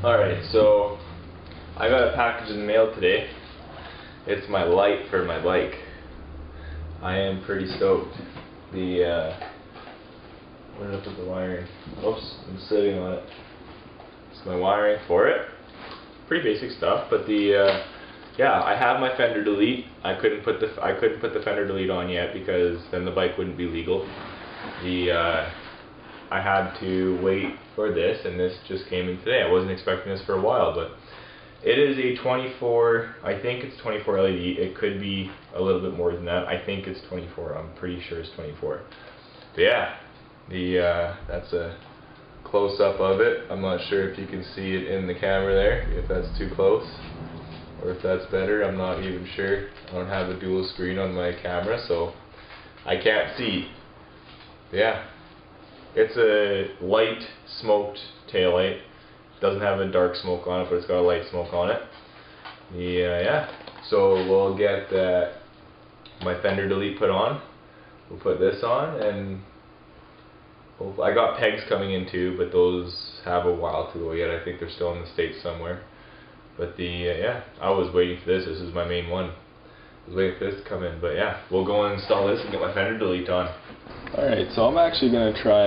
Alright, so I got a package in the mail today. It's my light for my bike. I am pretty stoked. Where did I put the wiring? Oops, I'm sitting on it. It's my wiring for it. Pretty basic stuff, but yeah, I have my Fender Delete. I couldn't put the Fender Delete on yet because then the bike wouldn't be legal. I had to wait for this, and this just came in today. I wasn't expecting this for a while, but it is a 24, I think it's 24 LED. It could be a little bit more than that. I think it's 24. I'm pretty sure it's 24. But yeah, that's a close-up of it. I'm not sure if you can see it in the camera there, if that's too close, or if that's better. I'm not even sure. I don't have a dual screen on my camera, so I can't see. But yeah. It's a light smoked taillight. Doesn't have a dark smoke on it, but it's got a light smoke on it. Yeah. So we'll get my Fender Delete put on. We'll put this on, and I got pegs coming in too, but those have a while to go yet. I think they're still in the States somewhere. But yeah, I was waiting for this. This is my main one. I was waiting for this to come in, but yeah, we'll go and install this and get my Fender Delete on. Alright, so I'm actually going to try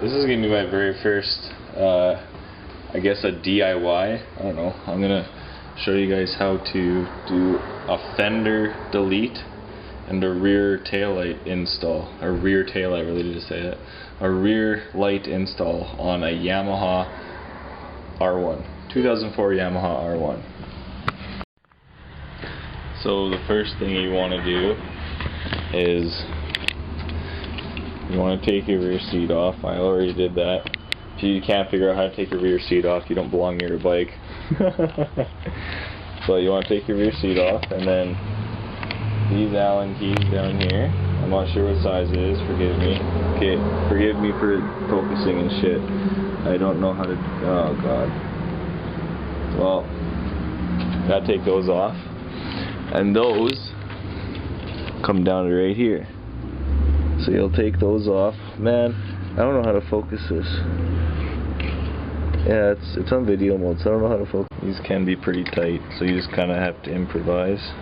this is going to be my very first, I guess a DIY, I don't know. I'm going to show you guys how to do a Fender Delete and a rear taillight install, or rear taillight, really to say it, a rear light install on a Yamaha R1, 2004 Yamaha R1. So the first thing you want to do is you want to take your rear seat off. I already did that. If you can't figure out how to take your rear seat off, you don't belong near your bike. So you want to take your rear seat off, and then these Allen keys down here. I'm not sure what size it is, forgive me. Okay, forgive me for focusing and shit. I don't know how to, oh god. Well, gotta take those off. And those come down to right here. So you'll take those off. Man, I don't know how to focus this. Yeah, it's on video mode, so I don't know how to focus. These can be pretty tight, so you just kind of have to improvise.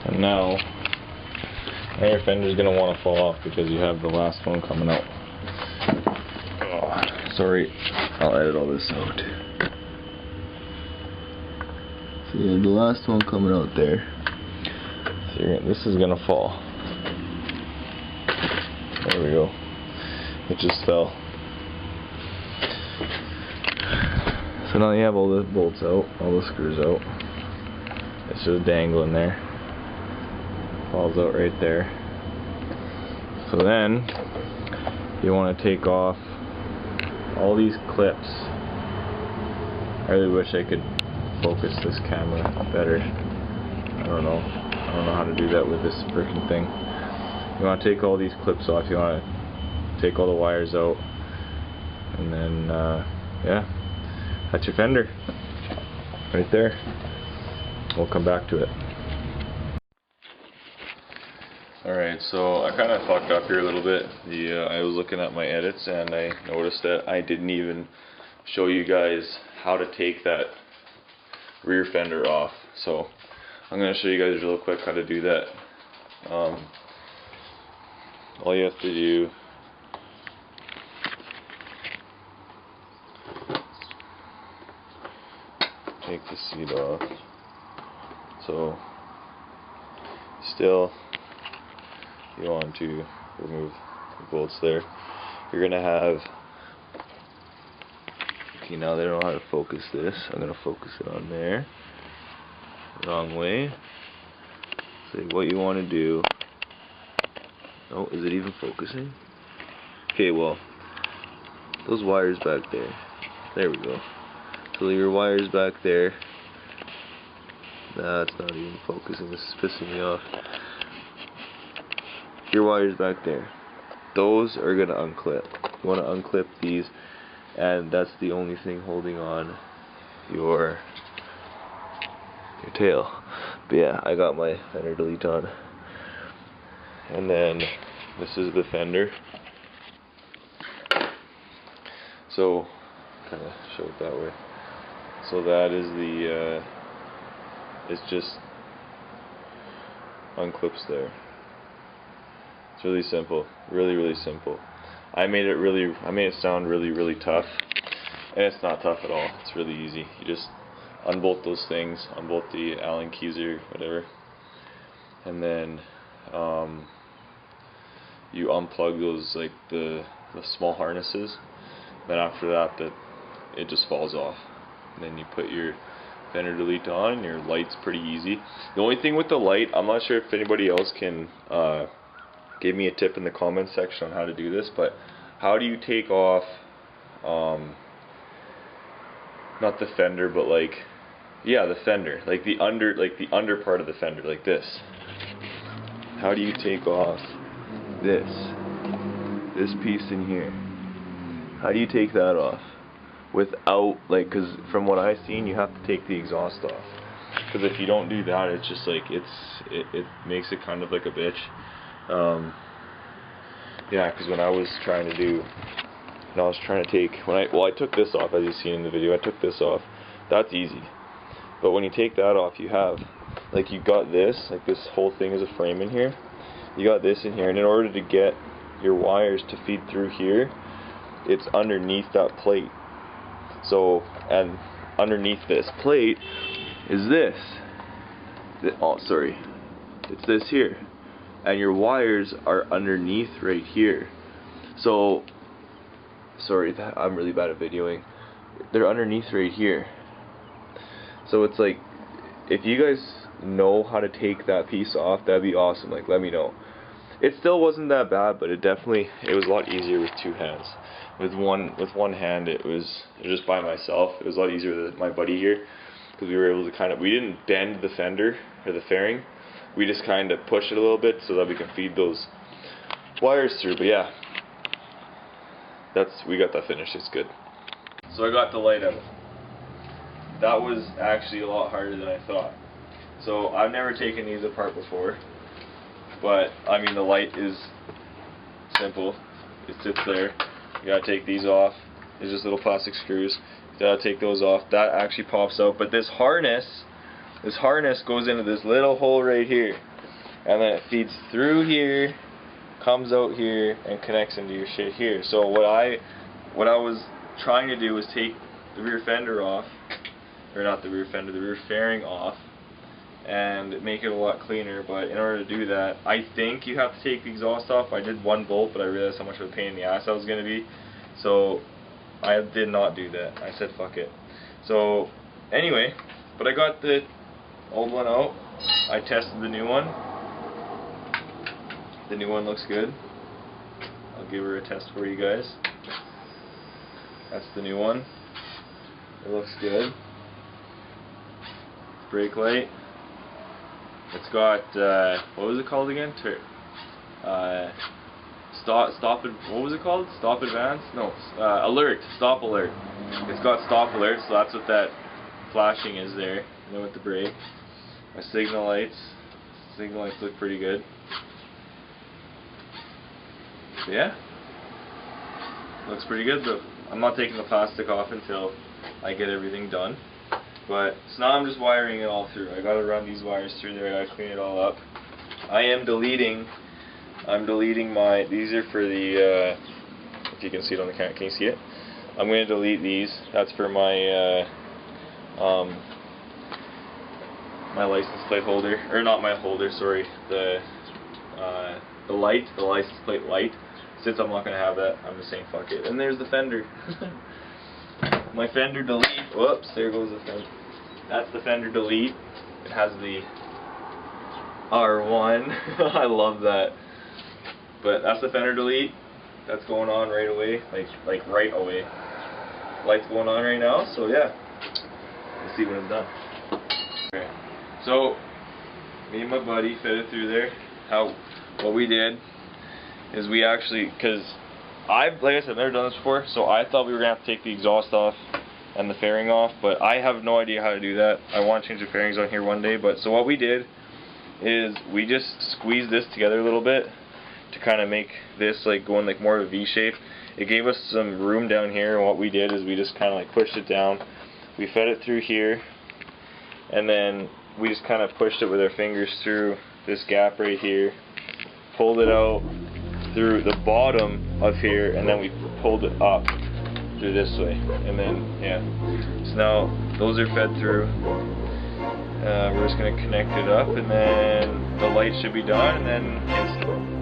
And now your fender's going to want to fall off because you have the last one coming out. Oh, sorry, I'll edit all this out. So you have the last one coming out there. So this is going to fall. There we go. It just fell. So now you have all the bolts out, all the screws out. It's just dangling there. Falls out right there. So then you want to take off all these clips. I really wish I could focus this camera better. I don't know how to do that with this freaking thing. You want to take all these clips off. You want to take all the wires out, and then yeah, that's your fender right there. We'll come back to it. Alright, so I kind of fucked up here a little bit. I was looking at my edits and I noticed that I didn't even show you guys how to take that rear fender off. So I'm going to show you guys real quick how to do that. All you have to do take the seat off. So still you want to remove the bolts there. You're gonna have, okay, now they don't know how to focus this. I'm gonna focus it on there. Wrong way. So what you want to do, oh, is it even focusing? Okay, well, those wires back there, there we go. So your wires back there, that's not even focusing, this is pissing me off. Your wires back there. those are gonna unclip. You want to unclip these, and that's the only thing holding on your tail. But yeah, I got my fender delete on, and then this is the fender. So kind of show it that way. So that is the it's just unclips there. It's really simple, really simple. I made it sound really tough, and it's not tough at all. It's really easy. You just unbolt those things, unbolt the Allen keys or whatever, and then you unplug those, like the small harnesses. Then after that, it just falls off. And then you put your fender delete on, and your light's pretty easy. The only thing with the light, I'm not sure if anybody else can give me a tip in the comments section on how to do this, but how do you take off not the fender, but like, yeah, the fender, like the under part of the fender, like this. How do you take off this piece in here? How do you take that off without, like, because from what I've seen, you have to take the exhaust off. Because if you don't do that, it's just like it makes it kind of like a bitch. Yeah, because when I was trying to do, I took this off, as you've seen in the video. I took this off. That's easy. But when you take that off, you have, like, you got this, like this whole thing is a frame in here. You got this in here, and in order to get your wires to feed through here, it's underneath that plate. So, and underneath this plate is this. Oh, sorry. It's this here. And your wires are underneath right here. So, sorry, I'm really bad at videoing. They're underneath right here. So it's like, if you guys know how to take that piece off, that'd be awesome. Like, let me know. It still wasn't that bad, but it was a lot easier with two hands. With one hand, it was just by myself. It was a lot easier with my buddy here, because we were able to we didn't bend the fender or the fairing. We just kind of pushed it a little bit so that we can feed those wires through. But yeah, we got that finished. It's good. So I got the light out. That was actually a lot harder than I thought. So I've never taken these apart before, but I mean, the light is simple. It sits there. You gotta take these off. There's just little plastic screws. You gotta take those off. That actually pops out. But this harness goes into this little hole right here, and then it feeds through here, comes out here, and connects into your shit here. So what I was trying to do was take the rear fender off, or not the rear fender, the rear fairing off, and make it a lot cleaner. But in order to do that, I think you have to take the exhaust off. I did one bolt, but I realized how much of a pain in the ass that was going to be, so I did not do that. I said fuck it. So anyway, but I got the old one out. I tested the new one. The new one looks good. I'll give her a test for you guys. That's the new one. It looks good. Brake light. It's got what was it called again? Stop. What was it called? Stop advance? No. Alert. Stop alert. It's got stop alert, so that's what that flashing is there. And then with the brake. My signal lights. Signal lights look pretty good. So yeah. Looks pretty good though. I'm not taking the plastic off until I get everything done. But so now I'm just wiring it all through. I gotta run these wires through there. I gotta clean it all up. I'm deleting these are for the if you can see it on the camera. Can you see it? I'm gonna delete these. That's for my my license plate holder, or not my holder, sorry, the license plate light. Since I'm not gonna have that, I'm just saying fuck it. And there's the fender. My fender delete. Whoops, there goes the fender. That's the fender delete. It has the R1. I love that. But that's the fender delete. That's going on right away. Like right away. Light's going on right now, so yeah. Let's see when it's done. Okay. So me and my buddy fed it through there. What we did is we actually, because like I said, I've never done this before, so I thought we were going to have to take the exhaust off and the fairing off, but I have no idea how to do that. I want to change the fairings on here one day, but so what we did is we just squeezed this together a little bit to kind of make this like going like more of a V shape. It gave us some room down here, and what we did is we just kind of like pushed it down. We fed it through here, and then we just kind of pushed it with our fingers through this gap right here, pulled it out through the bottom of here, and then we pulled it up through this way, and then yeah. So now those are fed through. We're just going to connect it up, and then the light should be done, and then install.